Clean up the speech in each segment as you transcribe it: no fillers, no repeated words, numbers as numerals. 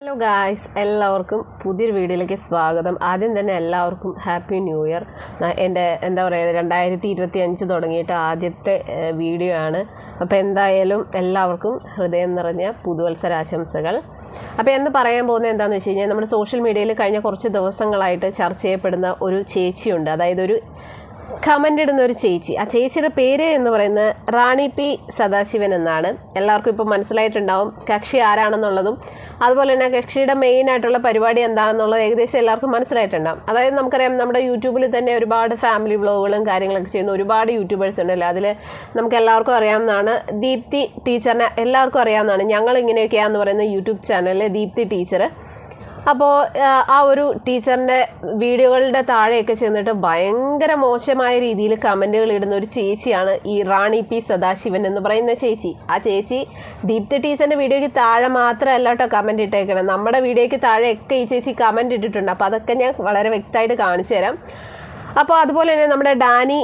Hello guys, എല്ലാവർക്കും പുതിയൊരു വീഡിയോയിലേക്ക് സ്വാഗതം. ആദ്യം തന്നെ എല്ലാവർക്കും ഹാപ്പി ന്യൂ ഇയർ. എൻ്റെ 2025 തുടങ്ങിയിട്ട് ആദ്യത്തെ വീഡിയോ ആണ്. അപ്പോൾ എന്തായാലും എല്ലാവർക്കും ഹൃദയം നിറഞ്ഞ പുതുവത്സരാശംസകൾ. അപ്പോൾ എന്ന് പറയാൻ പോകുന്നത് എന്താണെന്ന് വെച്ച് കഴിഞ്ഞാൽ, നമ്മുടെ സോഷ്യൽ മീഡിയയിൽ കഴിഞ്ഞ കുറച്ച് ദിവസങ്ങളായിട്ട് ചർച്ച ചെയ്യപ്പെടുന്ന ഒരു ചേച്ചിയുണ്ട്. അതായത് ഒരു കമൻ്റ് ഇടുന്ന ഒരു ചേച്ചി. ആ ചേച്ചിയുടെ പേര് എന്ന് പറയുന്നത് റാണി പി സദാശിവൻ എന്നാണ്. എല്ലാവർക്കും ഇപ്പോൾ മനസ്സിലായിട്ടുണ്ടാവും കക്ഷി ആരാണെന്നുള്ളതും അതുപോലെ തന്നെ കക്ഷിയുടെ മെയിനായിട്ടുള്ള പരിപാടി എന്താണെന്നുള്ളത് ഏകദേശം എല്ലാവർക്കും മനസ്സിലായിട്ടുണ്ടാവും. അതായത് നമുക്കറിയാം, നമ്മുടെ യൂട്യൂബിൽ തന്നെ ഒരുപാട് ഫാമിലി വ്ളോഗുകളും കാര്യങ്ങളൊക്കെ ചെയ്യുന്ന ഒരുപാട് യൂട്യൂബേഴ്സ് ഉണ്ടല്ലോ. അതിൽ നമുക്ക് എല്ലാവർക്കും അറിയാവുന്നതാണ് ദീപ്തി ടീച്ചറിനെ എല്ലാവർക്കും അറിയാവുന്നതാണ്. ഞങ്ങൾ ഇങ്ങനെയൊക്കെയാണെന്ന് പറയുന്ന യൂട്യൂബ് ചാനലിലെ ദീപ്തി ടീച്ചർ. അപ്പോൾ ആ ഒരു ടീച്ചറിൻ്റെ വീഡിയോകളുടെ താഴെയൊക്കെ ചെന്നിട്ട് ഭയങ്കര മോശമായ രീതിയിൽ കമൻറ്റുകൾ ഇടുന്ന ഒരു ചേച്ചിയാണ് ഈ റാണി പി സദാശിവൻ എന്ന് പറയുന്ന ചേച്ചി. ആ ചേച്ചി ദീപ്തി ടീച്ചറിൻ്റെ വീഡിയോയ്ക്ക് താഴെ മാത്രമല്ല കേട്ടോ കമൻറ്റ് ഇട്ടേക്കണം, നമ്മുടെ വീഡിയോയ്ക്ക് താഴെയൊക്കെ ഈ ചേച്ചി കമൻറ്റ് ഇട്ടിട്ടുണ്ട്. അപ്പോൾ അതൊക്കെ ഞാൻ വളരെ വ്യക്തമായിട്ട് കാണിച്ചു തരാം. അപ്പോൾ അതുപോലെ തന്നെ നമ്മുടെ ഡാനി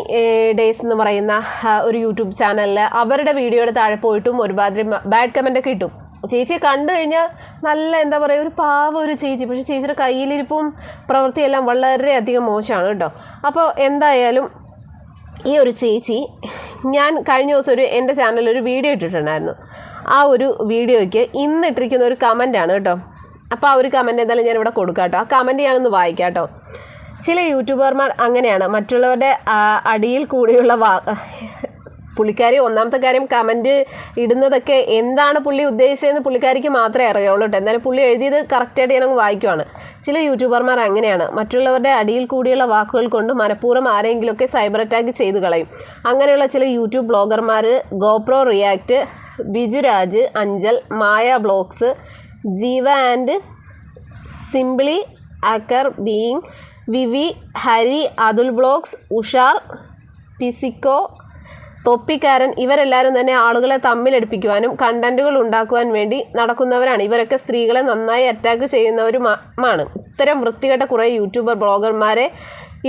ഡേയ്സ് എന്ന് പറയുന്ന ഒരു യൂട്യൂബ് ചാനലിൽ അവരുടെ വീഡിയോയുടെ താഴെ പോയിട്ടും ഒരുപാട് ബാഡ് കമൻറ്റൊക്കെ ഇട്ടും. ചേച്ചിയെ കണ്ടു കഴിഞ്ഞാൽ നല്ല എന്താ പറയുക, ഒരു പാവ ഒരു ചേച്ചി. പക്ഷേ ചേച്ചിയുടെ കയ്യിലിരിപ്പും പ്രവൃത്തിയെല്ലാം വളരെയധികം മോശമാണ് കേട്ടോ. അപ്പോൾ എന്തായാലും ഈ ഒരു ചേച്ചി, ഞാൻ കഴിഞ്ഞ ദിവസം എൻ്റെ ചാനലിൽ ഒരു വീഡിയോ ഇട്ടിട്ടുണ്ടായിരുന്നു. ആ ഒരു വീഡിയോയ്ക്ക് ഇന്നിട്ടിരിക്കുന്ന ഒരു കമൻറ്റാണ് കേട്ടോ. അപ്പോൾ ആ ഒരു കമൻറ്റ് എന്തായാലും ഞാനിവിടെ കൊടുക്കാം കേട്ടോ. ആ കമൻറ്റ് ഞാനൊന്ന് വായിക്കാം കേട്ടോ. ചില യൂട്യൂബർമാർ അങ്ങനെയാണ്, മറ്റുള്ളവരുടെ അടിയിൽ കൂടിയുള്ള പുള്ളിക്കാരി ഒന്നാമത്തെ കാര്യം കമൻറ്റ് ഇടുന്നതൊക്കെ എന്താണ് പുള്ളി ഉദ്ദേശിച്ചതെന്ന് പുള്ളിക്കാരിക്ക് മാത്രമേ അറിയുള്ളൂ കേട്ടോ. എന്നാലും പുള്ളി എഴുതിയത് കറക്റ്റായിട്ട് ഞാനങ്ങ് വായിക്കുവാണ്. ചില യൂട്യൂബർമാർ അങ്ങനെയാണ്, മറ്റുള്ളവരുടെ അടിയിൽ കൂടിയുള്ള വാക്കുകൾ കൊണ്ട് മനഃപൂർവ്വം ആരെങ്കിലുമൊക്കെ സൈബർ അറ്റാക്ക് ചെയ്ത് കളയും. അങ്ങനെയുള്ള ചില യൂട്യൂബ് ബ്ലോഗർമാർ GoPro react, Bijuraj, Anchal, Maya vlogs, Jeeva and simply അക്കർ ബീയിങ്, വിവി, ഹരി, അതുൽ ബ്ലോഗ്സ്, ഉഷാർ, പിസിക്കോ, തൊപ്പിക്കാരൻ, ഇവരെല്ലാവരും തന്നെ ആളുകളെ തമ്മിലടുപ്പിക്കുവാനും കണ്ടന്റുകൾ ഉണ്ടാക്കുവാൻ വേണ്ടി നടക്കുന്നവരാണ്. ഇവരൊക്കെ സ്ത്രീകളെ നന്നായി അറ്റാക്ക് ചെയ്യുന്നവരുമാണ്. ഇത്തരം വൃത്തികെട്ട കുറേ യൂട്യൂബർ ബ്ലോഗർമാരെ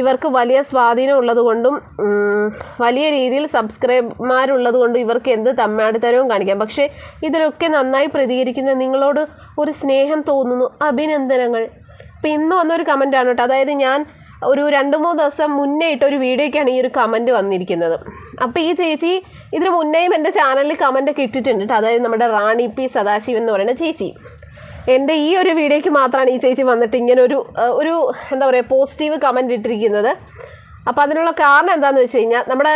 ഇവർക്ക് വലിയ സ്വാധീനം ഉള്ളതുകൊണ്ടും വലിയ രീതിയിൽ സബ്സ്ക്രൈബർമാരുള്ളത് കൊണ്ടും ഇവർക്ക് എന്ത് തമ്മാടിത്തരവും കാണിക്കാം. പക്ഷേ ഇതിലൊക്കെ നന്നായി പ്രതികരിക്കുന്ന നിങ്ങളോട് ഒരു സ്നേഹം തോന്നുന്നു, അഭിനന്ദനങ്ങൾ. ഇപ്പം ഇന്ന് വന്നൊരു കമൻറ്റാണ് കേട്ടോ. അതായത് ഞാൻ ഒരു 2-3 ദിവസം മുന്നേ ഇട്ട ഒരു വീഡിയോയ്ക്കാണ് ഈ ഒരു കമൻറ്റ് വന്നിരിക്കുന്നത്. അപ്പോൾ ഈ ചേച്ചി ഇതിന് മുന്നേയും എൻ്റെ ചാനലിൽ കമൻറ്റൊക്കെ ഇട്ടിട്ടുണ്ട് കേട്ടോ. അതായത് നമ്മുടെ റാണി പി സദാശിവൻ എന്ന് പറയുന്ന ചേച്ചി. എൻ്റെ ഈ ഒരു വീഡിയോയ്ക്ക് മാത്രമാണ് ഈ ചേച്ചി വന്നിട്ട് ഇങ്ങനെ ഒരു എന്താ പറയുക പോസിറ്റീവ് കമൻറ്റ് ഇട്ടിരിക്കുന്നത്. അപ്പോൾ അതിനുള്ള കാരണം എന്താണെന്ന് വെച്ച് കഴിഞ്ഞാൽ, നമ്മുടെ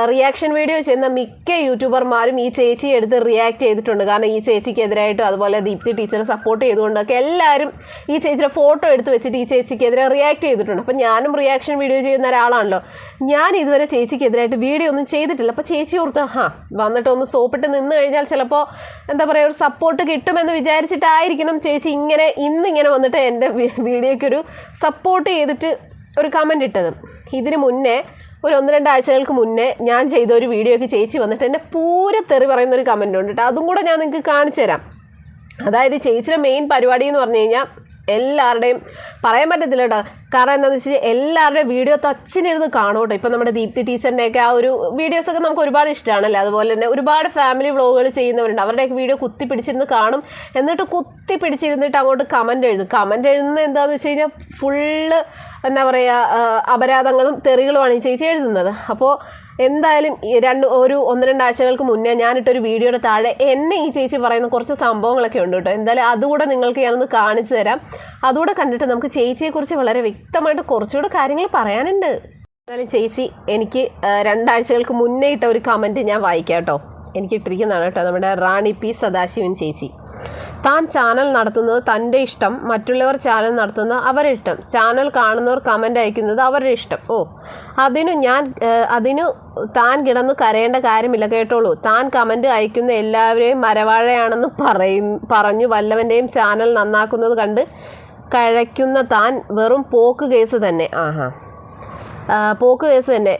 റിയാക്ഷൻ വീഡിയോ ചെയ്യുന്ന മിക്ക യൂട്യൂബർമാരും ഈ ചേച്ചിയെ എടുത്ത് റിയാക്ട് ചെയ്തിട്ടുണ്ട്. കാരണം ഈ ചേച്ചിക്കെതിരായിട്ടും അതുപോലെ ദീപ്തി ടീച്ചറെ സപ്പോർട്ട് ചെയ്തുകൊണ്ടൊക്കെ എല്ലാവരും ഈ ചേച്ചിയുടെ ഫോട്ടോ എടുത്ത് വെച്ചിട്ട് ഈ ചേച്ചിക്കെതിരെ റിയാക്ട് ചെയ്തിട്ടുണ്ട്. അപ്പോൾ ഞാനും റിയാക്ഷൻ വീഡിയോ ചെയ്യുന്ന ഒരാളാണല്ലോ. ഞാൻ ഇതുവരെ ചേച്ചിക്കെതിരായിട്ട് വീഡിയോ ഒന്നും ചെയ്തിട്ടില്ല. അപ്പോൾ ചേച്ചി ഓർത്ത് വന്നിട്ട് ഒന്ന് സോപ്പിട്ട് നിന്ന് കഴിഞ്ഞാൽ ചിലപ്പോൾ എന്താ പറയുക ഒരു സപ്പോർട്ട് കിട്ടുമെന്ന് വിചാരിച്ചിട്ടായിരിക്കണം ചേച്ചി ഇന്നിങ്ങനെ വന്നിട്ട് എൻ്റെ വീഡിയോയ്ക്കൊരു സപ്പോർട്ട് ചെയ്തിട്ട് ഒരു കമൻറ്റ് ഇട്ടത്. ഇതിന് മുന്നേ ഒരു 1-2 ആഴ്ചകൾക്ക് മുന്നേ ഞാൻ ചെയ്ത ഒരു വീഡിയോയ്ക്ക് ചേച്ചി വന്നിട്ട് എന്നെ പൂരത്തെറി പറയുന്നൊരു കമൻറ്റ് ഉണ്ട് കേട്ടോ. അതും കൂടെ ഞാൻ നിങ്ങൾക്ക് കാണിച്ചു തരാം. അതായത് ചേച്ചിയുടെ മെയിൻ പരിപാടി എന്ന് പറഞ്ഞു കഴിഞ്ഞാൽ എല്ലാവരുടെയും പറയാൻ പറ്റത്തില്ല കേട്ടോ. കാരണം എന്താണെന്ന് വെച്ചാൽ എല്ലാവരുടെയും വീഡിയോ തച്ചിനിരുന്ന് കാണും കേട്ടോ. ഇപ്പം നമ്മുടെ ദീപ്തി ടീച്ചറിൻ്റെയൊക്കെ ആ ഒരു വീഡിയോസൊക്കെ നമുക്ക് ഒരുപാട് ഇഷ്ടമാണല്ലോ. അതുപോലെ തന്നെ ഒരുപാട് ഫാമിലി വ്ളോഗുകൾ ചെയ്യുന്നവരുണ്ട്. അവരുടെയൊക്കെ വീഡിയോ കുത്തി പിടിച്ചിരുന്ന് കാണും. എന്നിട്ട് കുത്തി പിടിച്ചിരുന്നിട്ട് അങ്ങോട്ട് കമൻറ്റ് എഴുതും. കമൻറ്റ് എഴുതുന്നത് എന്താണെന്ന് വെച്ച് കഴിഞ്ഞാൽ ഫുള്ള് എന്താ പറയുക അപരാധങ്ങളും തെറികളുമാണ് ഈ ചേച്ചി എഴുതുന്നത്. അപ്പോൾ എന്തായാലും ഒരു 1-2 ആഴ്ചകൾക്ക് മുന്നേ ഞാനിട്ടൊരു വീഡിയോയുടെ താഴെ എന്നെ ഈ ചേച്ചി പറയുന്ന കുറച്ച് സംഭവങ്ങളൊക്കെ ഉണ്ട് കേട്ടോ. എന്തായാലും അതുകൂടെ നിങ്ങൾക്ക് ഞാനൊന്ന് കാണിച്ചു തരാം. അതുകൂടെ കണ്ടിട്ട് നമുക്ക് ചേച്ചിയെക്കുറിച്ച് വളരെ വ്യക്തമായിട്ട് കുറച്ചുകൂടെ കാര്യങ്ങൾ പറയാനുണ്ട്. എന്തായാലും ചേച്ചി എനിക്ക് 2 ആഴ്ചകൾക്ക് മുന്നേ ഇട്ട ഒരു കമൻറ്റ് ഞാൻ വായിക്കാം കേട്ടോ. എനിക്ക് ഇട്ടിരിക്കുന്നതാണ് കേട്ടോ. നമ്മുടെ റാണി പി സദാശിവൻ ചേച്ചി. താൻ ചാനൽ നടത്തുന്നത് തൻ്റെ ഇഷ്ടം, മറ്റുള്ളവർ ചാനൽ നടത്തുന്നത് അവരുടെ ഇഷ്ടം, ചാനൽ കാണുന്നവർ കമൻ്റ് അയക്കുന്നത് അവരുടെ ഇഷ്ടം. അതിനു താൻ കിടന്ന് കരയേണ്ട കാര്യമില്ല കേട്ടോളൂ. താൻ കമൻറ്റ് അയക്കുന്ന എല്ലാവരെയും മരവാഴയാണെന്ന് പറഞ്ഞു വല്ലവൻ്റെയും ചാനൽ നന്നാക്കുന്നത് കണ്ട് കഴയ്ക്കുന്ന താൻ വെറും പോക്ക് കേസ് തന്നെ. പോക്ക് കേസ് തന്നെ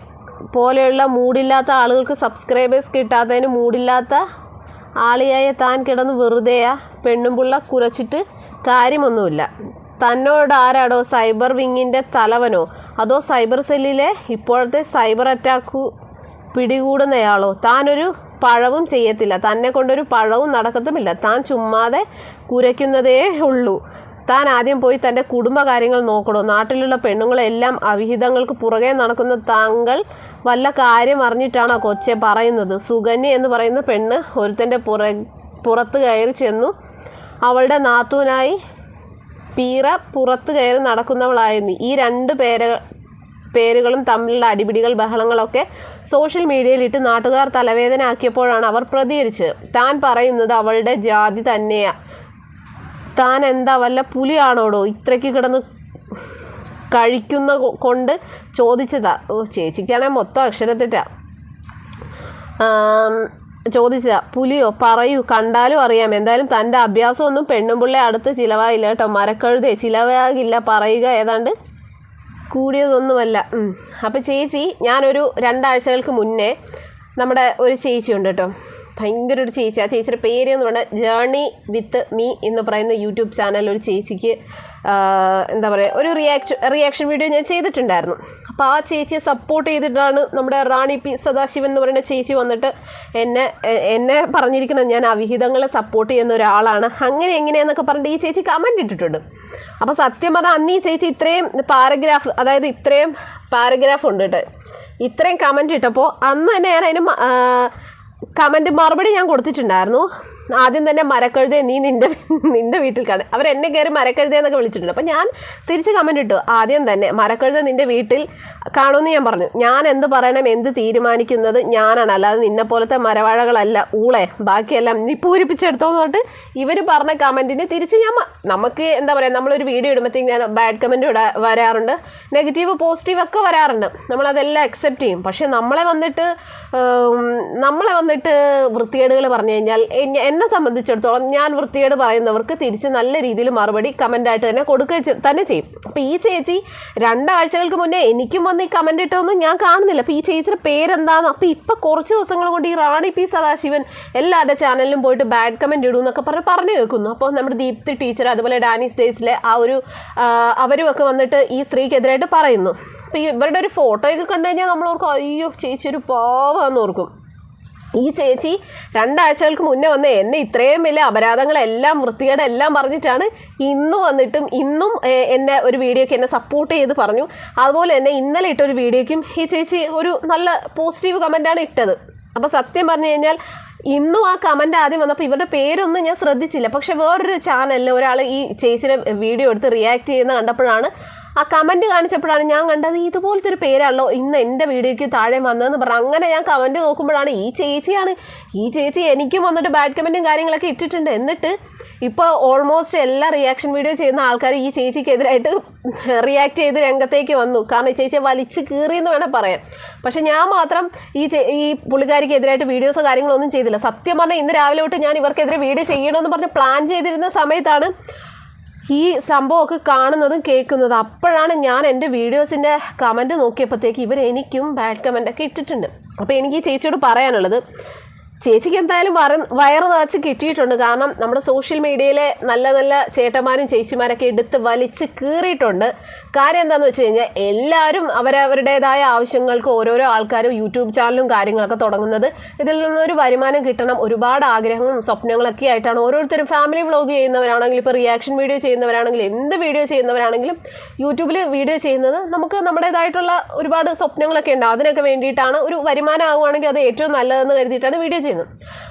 പോലെയുള്ള മൂടില്ലാത്ത ആളുകൾക്ക് സബ്സ്ക്രൈബേഴ്സ് കിട്ടാത്തതിന് മൂടില്ലാത്ത ആളിയായ താൻ കിടന്ന് വെറുതെയാ പെണ്ണുംപിള്ള കുരച്ചിട്ട് കാര്യമൊന്നുമില്ല. തന്നോട് ആരാടോ സൈബർ വിങ്ങിൻ്റെ തലവനോ അതോ സൈബർ സെല്ലിലെ ഇപ്പോഴത്തെ സൈബർ അറ്റാക്ക് പിടികൂടുന്നയാളോ? താനൊരു പഴവും ചെയ്യത്തില്ല, തന്നെ കൊണ്ടൊരു പഴവും നടക്കത്തുമില്ല, താൻ ചുമ്മാതെ കുരയ്ക്കുന്നതേ ഉള്ളൂ. താൻ ആദ്യം പോയി തൻ്റെ കുടുംബകാര്യങ്ങൾ നോക്കണോ? നാട്ടിലുള്ള പെണ്ണുങ്ങളെല്ലാം അവിഹിതങ്ങൾക്ക് പുറകെ നടക്കുന്ന താങ്കൾ വല്ല കാര്യം അറിഞ്ഞിട്ടാണോ കൊച്ചെ പറയുന്നത്? സുകന്യ എന്ന് പറയുന്ന പെണ്ണ് ഒരുത്തൻ്റെ പുറത്ത് കയറി ചെന്നു. അവളുടെ നാത്തൂനായി പീറ പുറത്ത് കയറി നടക്കുന്നവളായിരുന്നു. ഈ രണ്ട് പേരുകളും തമ്മിലുള്ള അടിപിടികൾ, ബഹളങ്ങളൊക്കെ സോഷ്യൽ മീഡിയയിലിട്ട് നാട്ടുകാർ തലവേദന ആക്കിയപ്പോഴാണ് അവർ പ്രതികരിച്ചത്. താൻ പറയുന്നത് അവളുടെ ജാതി തന്നെയാ. താൻ എന്താ വല്ല പുലിയാണോടോ ഇത്രയ്ക്ക് കിടന്ന് കഴിക്കുന്ന കൊണ്ട് ചോദിച്ചതാ. ചേച്ചിക്കാണെങ്കിൽ മൊത്തം അക്ഷരത്തെറ്റാ. ചോദിച്ചതാ. പുലിയോ? പറയൂ, കണ്ടാലും അറിയാം. എന്തായാലും തൻ്റെ അഭ്യാസമൊന്നും പെണ്ണുമ്പിള്ളെ അടുത്ത് ചിലവായില്ല കേട്ടോ. മരക്കഴുതേ ചിലവാകില്ല പറയുക ഏതാണ്ട് കൂടിയതൊന്നുമല്ല. അപ്പോൾ ചേച്ചി, ഞാനൊരു 2 ആഴ്ചകൾക്ക് മുന്നേ നമ്മുടെ ഒരു ചേച്ചി ഉണ്ട് കേട്ടോ, ഭയങ്കര ഒരു ചേച്ചി. ആ ചേച്ചിയുടെ പേര് എന്ന് പറഞ്ഞാൽ ജേർണി വിത്ത് മീ എന്ന് പറയുന്ന യൂട്യൂബ് ചാനൽ ഒരു ചേച്ചിക്ക് എന്താ പറയുക ഒരു റിയാക്ഷൻ വീഡിയോ ഞാൻ ചെയ്തിട്ടുണ്ടായിരുന്നു. അപ്പോൾ ആ ചേച്ചിയെ സപ്പോർട്ട് ചെയ്തിട്ടാണ് നമ്മുടെ റാണി പി സദാശിവൻ എന്ന് പറയുന്ന ചേച്ചി വന്നിട്ട് എന്നെ പറഞ്ഞിരിക്കുന്നത് ഞാൻ അവിഹിതങ്ങളെ സപ്പോർട്ട് ചെയ്യുന്ന ഒരാളാണ്, അങ്ങനെ എങ്ങനെയാന്നൊക്കെ പറഞ്ഞിട്ട് ഈ ചേച്ചി കമൻറ്റ് ഇട്ടിട്ടുണ്ട്. അപ്പോൾ സത്യം പറഞ്ഞാൽ അന്ന് ഈ ചേച്ചി ഇത്രയും പാരഗ്രാഫ് ഉണ്ട് കേട്ടോ, ഇത്രയും കമൻറ്റ് ഇട്ടപ്പോൾ അന്ന് തന്നെ ഞാൻ അതിന് കമൻറ്റ് മറുപടി ഞാൻ കൊടുത്തിട്ടുണ്ടായിരുന്നു. ആദ്യം തന്നെ മരക്കഴുതേ നീ നിൻ്റെ വീട്ടിൽ കാണും. അവരെന്നെ കയറി മരക്കഴുതയെന്നൊക്കെ വിളിച്ചിട്ടുണ്ട്. അപ്പം ഞാൻ തിരിച്ച് കമൻറ്റ് ഇട്ടു. ആദ്യം തന്നെ മരക്കഴുത നിൻ്റെ വീട്ടിൽ കാണുമെന്ന് ഞാൻ പറഞ്ഞു. ഞാൻ എന്ത് പറയണം, എന്ത് തീരുമാനിക്കുന്നത് ഞാനാണ്, അല്ലാതെ നിന്നെ പോലത്തെ മരവാഴകളല്ല ഊളെ, ബാക്കിയെല്ലാം നീ പൂരിപ്പിച്ചെടുത്തോന്ന് പറഞ്ഞിട്ട് ഇവർ പറഞ്ഞ കമൻറ്റിന് തിരിച്ച് നമുക്ക് എന്താ പറയുക, നമ്മളൊരു വീഡിയോ ഇടുമ്പോഴത്തേക്ക് ഞാൻ ബാഡ് കമൻറ്റ് വരാറുണ്ട്, നെഗറ്റീവ് പോസിറ്റീവ് ഒക്കെ വരാറുണ്ട്. നമ്മളതെല്ലാം അക്സെപ്റ്റ് ചെയ്യും. പക്ഷേ നമ്മളെ വന്നിട്ട് വൃത്തികേടുകൾ പറഞ്ഞു കഴിഞ്ഞാൽ എന്നെ സംബന്ധിച്ചിടത്തോളം ഞാൻ വൃത്തികേട് പറയുന്നവർക്ക് തിരിച്ച് നല്ല രീതിയിൽ മറുപടി കമൻ്റായിട്ട് തന്നെ കൊടുക്കുക തന്നെ ചെയ്യും. അപ്പോൾ ഈ ചേച്ചി 2 ആഴ്ചകൾക്ക് മുന്നേ എനിക്കും വന്ന് ഈ കമൻ്റ് ഇട്ടൊന്നും ഞാൻ കാണുന്നില്ല. അപ്പോൾ ഈ ചേച്ചിയുടെ പേരെന്താണെന്ന് അപ്പോൾ ഇപ്പോൾ കുറച്ച് ദിവസങ്ങൾ കൊണ്ട് ഈ റാണി പി സദാശിവൻ എല്ലാവരുടെ ചാനലിലും പോയിട്ട് ബാഡ് കമൻറ്റ് ഇടും എന്നൊക്കെ പറഞ്ഞു കേൾക്കുന്നു. അപ്പോൾ നമ്മുടെ ദീപ്തി ടീച്ചർ അതുപോലെ ഡാനീസ് ഡേയ്സിലെ അവരുമൊക്കെ വന്നിട്ട് ഈ സ്ത്രീക്കെതിരായിട്ട് പറയുന്നു. അപ്പോൾ ഇവരുടെ ഒരു ഫോട്ടോയൊക്കെ കണ്ടു കഴിഞ്ഞാൽ നമ്മളോർക്കും അയ്യോ ചേച്ചി ഒരു പാവാന്ന് ഓർക്കും. ഈ ചേച്ചി 2 ആഴ്ചകൾക്ക് മുന്നേ വന്ന് എന്നെ ഇത്രയും വലിയ അപരാധങ്ങളെല്ലാം വൃത്തികേടെല്ലാം പറഞ്ഞിട്ടാണ് ഇന്നും എന്നെ ഒരു വീഡിയോയ്ക്ക് എന്നെ സപ്പോർട്ട് ചെയ്ത് പറഞ്ഞു. അതുപോലെ തന്നെ ഇന്നലെ ഇട്ടൊരു വീഡിയോയ്ക്കും ഈ ചേച്ചി ഒരു നല്ല പോസിറ്റീവ് കമൻറ്റാണ് ഇട്ടത്. അപ്പോൾ സത്യം പറഞ്ഞു കഴിഞ്ഞാൽ ഇന്നും ആ കമൻറ്റ് ആദ്യം വന്നപ്പോൾ ഇവരുടെ പേരൊന്നും ഞാൻ ശ്രദ്ധിച്ചില്ല. പക്ഷെ വേറൊരു ചാനലിൽ ഒരാൾ ഈ ചേച്ചിയുടെ വീഡിയോ എടുത്ത് റിയാക്ട് ചെയ്യുന്ന കണ്ടപ്പോഴാണ്, ആ കമൻറ്റ് കാണിച്ചപ്പോഴാണ് ഞാൻ കണ്ടത് ഇതുപോലത്തെ ഒരു പേരാണല്ലോ ഇന്ന് എൻ്റെ വീഡിയോയ്ക്ക് താഴെ വന്നതെന്ന് പറഞ്ഞു. അങ്ങനെ ഞാൻ കമൻറ്റ് നോക്കുമ്പോഴാണ് ഈ ചേച്ചി എനിക്കും വന്നിട്ട് ബാഡ് കമൻറ്റും കാര്യങ്ങളൊക്കെ ഇട്ടിട്ടുണ്ട്. എന്നിട്ട് ഇപ്പോൾ ഓൾമോസ്റ്റ് എല്ലാ റിയാക്ഷൻ വീഡിയോ ചെയ്യുന്ന ആൾക്കാർ ഈ ചേച്ചിക്കെതിരായിട്ട് റിയാക്ട് ചെയ്ത് രംഗത്തേക്ക് വന്നു. കാരണം ഈ ചേച്ചിയെ വലിച്ച് കീറിയെന്ന് വേണം പറയാൻ. പക്ഷെ ഞാൻ മാത്രം ഈ പുള്ളിക്കാരിക്കെതിരായിട്ട് വീഡിയോസോ കാര്യങ്ങളോ ഒന്നും ചെയ്തില്ല. സത്യം പറഞ്ഞാൽ ഇന്ന് രാവിലെ തൊട്ട് ഞാൻ ഇവർക്കെതിരെ വീഡിയോ ചെയ്യണമെന്ന് പറഞ്ഞ് പ്ലാൻ ചെയ്തിരുന്ന സമയത്താണ് ഈ സംഭവമൊക്കെ കാണുന്നതും കേൾക്കുന്നതും. അപ്പോഴാണ് ഞാൻ എൻ്റെ വീഡിയോസിൻ്റെ കമൻറ്റ് നോക്കിയപ്പോഴത്തേക്ക് എനിക്കും ബാഡ് കമൻറ്റൊക്കെ ഇട്ടിട്ടുണ്ട്. അപ്പോൾ എനിക്ക് ഈ ചേച്ചിയോട് പറയാനുള്ളത്, ചേച്ചിക്ക് എന്തായാലും വയറ് നിറച്ച് കിട്ടിയിട്ടുണ്ട്. കാരണം നമ്മുടെ സോഷ്യൽ മീഡിയയിലെ നല്ല നല്ല ചേട്ടന്മാരും ചേച്ചിമാരൊക്കെ എടുത്ത് വലിച്ച് കീറിയിട്ടുണ്ട്. കാര്യം എന്താണെന്ന് വെച്ച് കഴിഞ്ഞാൽ എല്ലാവരും അവരവരുടേതായ ആവശ്യങ്ങൾക്ക് ഓരോരോ ആൾക്കാരും യൂട്യൂബ് ചാനലും കാര്യങ്ങളൊക്കെ തുടങ്ങുന്നത്. ഇതിൽ നിന്നൊരു വരുമാനം കിട്ടണം, ഒരുപാട് ആഗ്രഹങ്ങളും സ്വപ്നങ്ങളൊക്കെ ആയിട്ടാണ് ഓരോരുത്തരും. ഫാമിലി വ്ളോഗ് ചെയ്യുന്നവരാണെങ്കിലും ഇപ്പോൾ റിയാക്ഷൻ വീഡിയോ ചെയ്യുന്നവരാണെങ്കിലും എന്ത് വീഡിയോ ചെയ്യുന്നവരാണെങ്കിലും യൂട്യൂബിൽ വീഡിയോ ചെയ്യുന്നത് നമുക്ക് നമ്മുടേതായിട്ടുള്ള ഒരുപാട് സ്വപ്നങ്ങളൊക്കെ ഉണ്ട്. അതിനൊക്കെ വേണ്ടിയിട്ടാണ്. ഒരു വരുമാനം ആകുവാണെങ്കിൽ അത് ഏറ്റവും നല്ലതെന്ന് കരുതിയിട്ടാണ് വീഡിയോ ചെയ്യുന്നത്.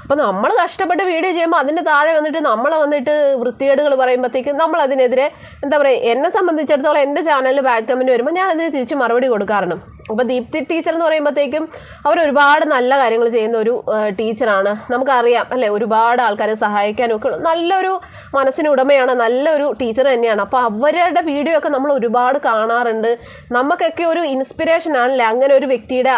അപ്പോൾ നമ്മൾ കഷ്ടപ്പെട്ട് വീഡിയോ ചെയ്യുമ്പോൾ അതിൻ്റെ താഴെ വന്നിട്ട് നമ്മളെ വന്നിട്ട് വൃത്തികേടുകൾ പറയുമ്പോഴത്തേക്കും നമ്മൾ അതിനെതിരെ എന്താ പറയുക, എന്നെ സംബന്ധിച്ചിടത്തോളം എൻ്റെ ചാനലിൽ ബാഡ് കമൻറ്റ് വരുമ്പോൾ ഞാൻ അതിന് തിരിച്ച് മറുപടി കൊടുക്കാറുണ്ട്. അപ്പോൾ ദീപ്തി ടീച്ചർ എന്ന് പറയുമ്പോഴത്തേക്കും അവരൊരുപാട് നല്ല കാര്യങ്ങൾ ചെയ്യുന്ന ഒരു ടീച്ചറാണ്. നമുക്കറിയാം അല്ലേ, ഒരുപാട് ആൾക്കാരെ സഹായിക്കാനൊക്കെ നല്ലൊരു മനസ്സിന് ഉടമയാണ്, നല്ലൊരു ടീച്ചർ തന്നെയാണ്. അപ്പോൾ അവരുടെ വീഡിയോ ഒക്കെ നമ്മൾ ഒരുപാട് കാണാറുണ്ട്. നമുക്കൊക്കെ ഒരു ഇൻസ്പിറേഷൻ ആണല്ലേ അങ്ങനെ ഒരു വ്യക്തിയുടെ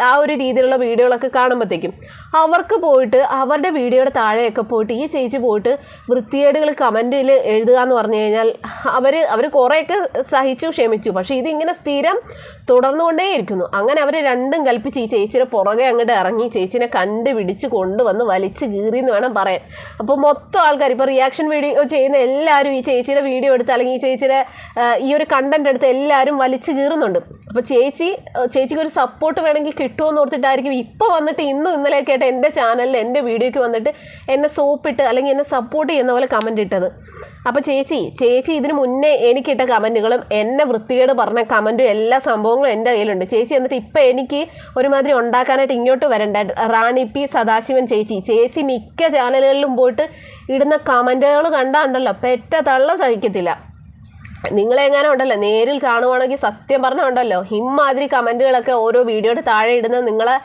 ആ ഒരു രീതിയിലുള്ള വീഡിയോകളൊക്കെ കാണുമ്പോഴത്തേക്കും. അവർക്ക് പോയിട്ട് അവരുടെ വീഡിയോയുടെ താഴെയൊക്കെ പോയിട്ട് ഈ ചേച്ചി പോയിട്ട് വൃത്തികേടുകൾ കമൻറ്റിൽ എഴുതുക എന്ന് പറഞ്ഞു കഴിഞ്ഞാൽ അവർ കുറേയൊക്കെ സഹിച്ചു ക്ഷമിച്ചു. പക്ഷേ ഇതിങ്ങനെ സ്ഥിരം തുടർന്നുകൊണ്ടേ ഇരിക്കുന്നു. അങ്ങനെ അവർ രണ്ടും കൽപ്പിച്ച് ഈ ചേച്ചിയുടെ പുറകെ അങ്ങോട്ട് ഇറങ്ങി ചേച്ചിനെ കണ്ടുപിടിച്ച് കൊണ്ടുവന്ന് വലിച്ച് കീറിയെന്ന് വേണം പറയാൻ. അപ്പോൾ മൊത്തം ആൾക്കാർ ഇപ്പോൾ റിയാക്ഷൻ വീഡിയോ ചെയ്യുന്ന എല്ലാവരും ഈ ചേച്ചിയുടെ വീഡിയോ എടുത്ത് അല്ലെങ്കിൽ ഈ ചേച്ചിയുടെ ഈ ഒരു കണ്ടന്റ് എടുത്ത് എല്ലാവരും വലിച്ച് കീറുന്നുണ്ട്. അപ്പോൾ ചേച്ചിക്ക് ഒരു സപ്പോർട്ട് വേണമെങ്കിൽ കിട്ടുമെന്ന് ഓർത്തിട്ടായിരിക്കും ഇപ്പോൾ വന്നിട്ട് ഇന്നലെയൊക്കെ ആയിട്ട് എൻ്റെ ചാനലിൽ എൻ്റെ വീഡിയോയ്ക്ക് വന്നിട്ട് എന്നെ സോപ്പിട്ട് അല്ലെങ്കിൽ എന്നെ സപ്പോർട്ട് ചെയ്യുന്ന പോലെ കമൻറ്റ് ഇട്ടത്. അപ്പോൾ ചേച്ചി ഇതിന് മുന്നേ എനിക്കിട്ട കമൻറ്റുകളും എന്നെ വൃത്തികേട് പറഞ്ഞ കമൻറ്റും എല്ലാ സംഭവങ്ങളും എൻ്റെ കയ്യിലുണ്ട്. ചേച്ചി എന്നിട്ട് ഇപ്പം എനിക്ക് ഒരുമാതിരി ഉണ്ടാക്കാനായിട്ട് ഇങ്ങോട്ട് വരണ്ട. റാണി പി സദാശിവൻ ചേച്ചി മിക്ക ചാനലുകളിലും പോയിട്ട് ഇടുന്ന കമൻറ്റുകൾ കണ്ടാണ്ടല്ലോ പെറ്റ തള്ള സഹിക്കത്തില്ല. നിങ്ങളെങ്ങാനും ഉണ്ടല്ലോ നേരിൽ കാണുവാണെങ്കിൽ സത്യം പറഞ്ഞുണ്ടല്ലോ ഇമ്മാതിരി കമൻറ്റുകളൊക്കെ ഓരോ വീഡിയോയുടെ താഴെ ഇടുന്നത് നിങ്ങളെ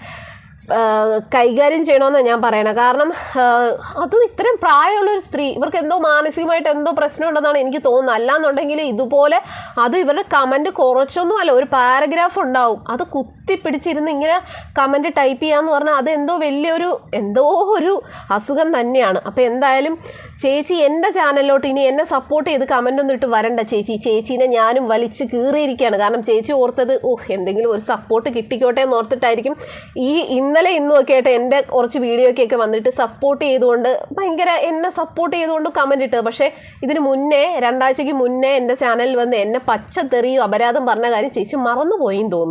കൈകാര്യം ചെയ്യണമെന്നാണ് ഞാൻ പറയണത്. കാരണം അതും ഇത്രയും പ്രായമുള്ളൊരു സ്ത്രീ, ഇവർക്ക് എന്തോ മാനസികമായിട്ട് എന്തോ പ്രശ്നമുണ്ടെന്നാണ് എനിക്ക് തോന്നുന്നത്. അല്ലാന്നുണ്ടെങ്കിൽ ഇതുപോലെ അത് ഇവരുടെ കമൻറ്റ് കുറച്ചൊന്നും അല്ല, ഒരു പാരഗ്രാഫ് ഉണ്ടാവും, അത് കുത്തിപ്പിടിച്ചിരുന്ന് ഇങ്ങനെ കമൻറ്റ് ടൈപ്പ് ചെയ്യാന്ന് പറഞ്ഞാൽ അത് എന്തോ ഒരു അസുഖം തന്നെയാണ്. അപ്പോൾ എന്തായാലും ചേച്ചി എൻ്റെ ചാനലിലോട്ട് ഇനി എന്നെ സപ്പോർട്ട് ചെയ്ത് കമൻ്റൊന്നും ഇട്ട് വരണ്ട ചേച്ചീനെ ഞാനും വലിച്ച് കീറിയിരിക്കുകയാണ്. കാരണം ചേച്ചി ഓർത്തത് എന്തെങ്കിലും ഒരു സപ്പോർട്ട് കിട്ടിക്കോട്ടെ എന്ന് ഓർത്തിട്ടായിരിക്കും ഇന്നലെ ഇന്നുമൊക്കെ ആയിട്ട് എൻ്റെ കുറച്ച് വീഡിയോയ്ക്കൊക്കെ വന്നിട്ട് സപ്പോർട്ട് ചെയ്തുകൊണ്ട് എന്നെ സപ്പോർട്ട് ചെയ്തുകൊണ്ട് കമൻറ്റ് ഇട്ടത്. പക്ഷേ ഇതിന് മുന്നേ 2 ആഴ്ചയ്ക്ക് മുന്നേ എൻ്റെ ചാനലിൽ വന്ന് എന്നെ പച്ചത്തെറിയും അപരാധം പറഞ്ഞ കാര്യം ചേച്ചി മറന്നുപോയെന്ന് തോന്നുന്നു.